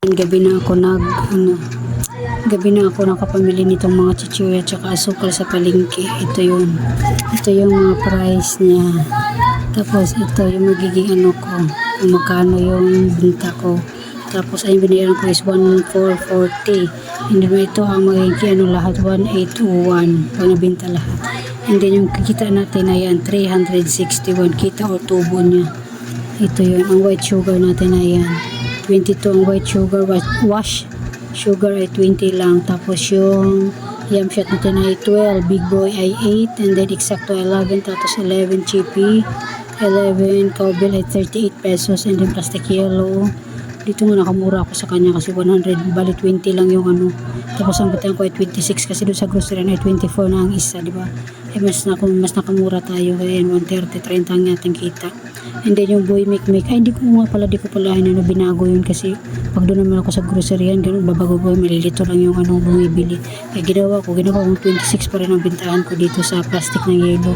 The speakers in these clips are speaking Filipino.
Gabi na ako gabi na ako nakapamili nitong mga chichirya tsaka asukal sa palengke. Ito yun. Ito yung mga price niya. Tapos ito yung magiging ko, kung magkano yung binta ko. Tapos ay binayaran ko is 1,440. Hindi mo ito ang magiging lahat 1,801 pag nabinta lahat. And then yung kikita natin ay yan 361 kita o tubo niya. Ito yun. Ang white sugar natin ay yan 22 ang white sugar. Wash sugar ay 20 lang. Tapos yung yam shot natin ay 12. Big boy ay 8. And then exacto 11. Tapos 11 chippy. 11 cowbell ay 38 pesos. And then plastic yellow. Dito nga nakamura ako sa kanya kasi 100. Bali 20 lang yung Tapos ang butang ko ay 26 kasi doon sa grocery na ay 24 na ang isa, di ba? Eh mas nakamura tayo. Kaya 130, 30 ang ating kita. And then yung boy make ay di ko pala binago yun kasi pag doon naman ako sa grocery yan, ganun babago boy, malilito lang yung bumibili. Kaya ginawa kong 26 pa rin ang bintahan ko dito sa plastic ng yelo.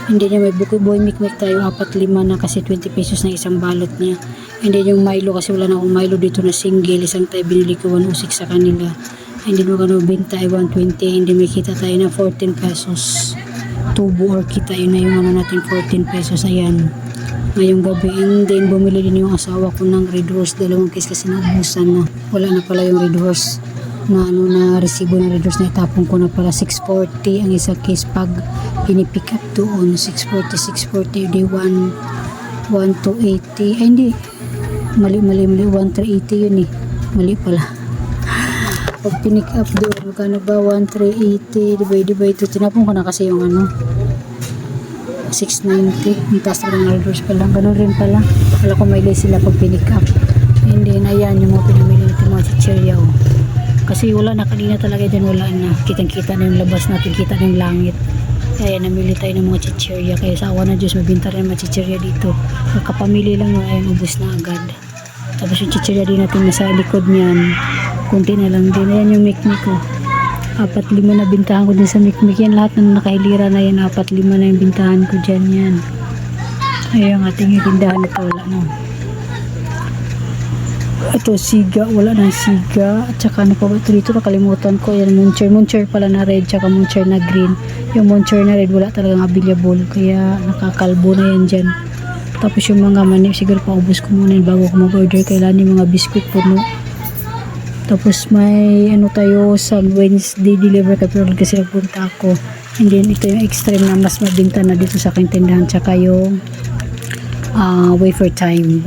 And then yung may boy make tayo 4-5 na kasi 20 pesos na isang balot niya. And then yung Milo kasi wala na akong Milo dito na single, isang tayo binili ko 106 sa kanila. And then yung binta ay 120. And then may kita tayo na 14 pesos tubo or kita, yun na yung natin 14 pesos. Ayan ngayong gabi. And then bumili din yung asawa ko ng Red Horse, 2 case kasi naubusan na. Wala na pala yung Red Horse na na resibo ng Red Horse na itapon ko na pala. 640 ang isa case pag pinipick up doon. 640 di 1 280 ay hindi, mali 1380 yun eh, mali pala. Pag pinick up doon magkano ba 1380 divide by 2, tinapon ko na kasi yung 690. Ang taas ng Red Horse pala, ganun rin pala. Wala ko may sila pag pinick up. And then ayan yung mga pinamili natin mga chichirya kasi wala na kanina talaga dyan, wala na, kitang kita na yung labas natin, kita na yung langit. Kaya namili tayo ng mga chichirya. Kaya sa awa na Diyos mabinta rin mga chichirya dito. Kakapamili lang yung ayun, ubos na agad. Tapos yung chichirya din natin nasa likod niyan, kunti na lang din. Ayan yung mikmik ko, 4-5 na bintahan ko din sa mikmik yan. Lahat na nakahilira na yan, 4-5 na yung bintahan ko dyan yan. Ayan ang ating tindahan ito, wala na. Ito siga, wala na siga. At saka ano pa ba ito dito, nakalimutan ko. Yan muncher pala na red, tsaka muncher na green. Yung muncher na red wala talagang available, kaya nakakalbo na yan dyan. Tapos yung mga mani, siguro paubos ko muna bago ko mag-order. Kailangan yung mga biskuit puno. Tapos may tayo sa Wednesday deliver kasi nagpunta ako. And then ito yung extreme na mas mabinta na dito sa aking tindahan. Tsaka yung wafer time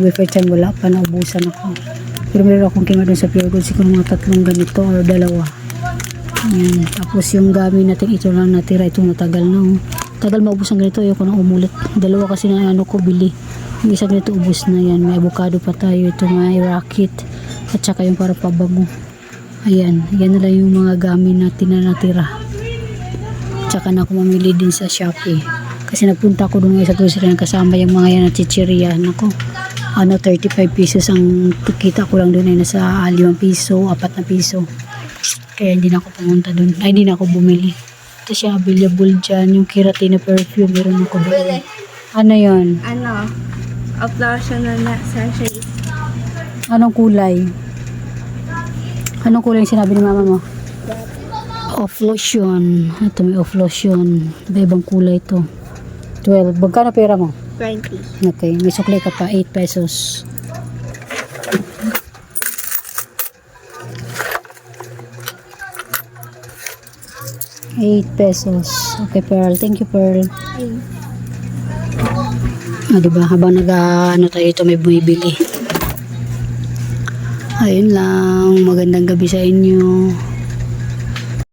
wala pa, naubusan ako. Pero meron akong kima doon sa Pure Gold, siguro mga 3 ganito or 2. Ayan. Tapos yung gamit natin, ito lang natira, ito natagal na. Tagal maubos ang ganito, ayoko na umulit. 2 kasi na ko bili. Yung isa ganito ubos na yan. May avocado pa tayo, ito may rocket at saka yung para pabango. Ayan, yan na lang yung mga gamit natin na natira. Tsaka na ako mamili din sa Shopee kasi nagpunta ako doon sa grocery na kasama yung mga yan na chichirya. Nako, 35 pesos ang kita ko lang doon ay nasa 5 piso, 4 na piso. Kaya hindi na ako pumunta doon. Ay, hindi na ako bumili. Ito siya available dyan. Yung Keratin na perfume, meron ako doon. Ano yun? Off-lotion na sachet. Anong kulay? Anong kulay yung sinabi ni mama mo? Off-lotion. Ito may off-lotion. Ibang kulay ito. 12. Magkano pera mo? 20. Okay. May suklay ka pa. 8 pesos. $8. Okay, Pearl. Thank you, Pearl. Diba? Habang tayo ito, may bumibili. Ayun lang. Magandang gabi sa inyo.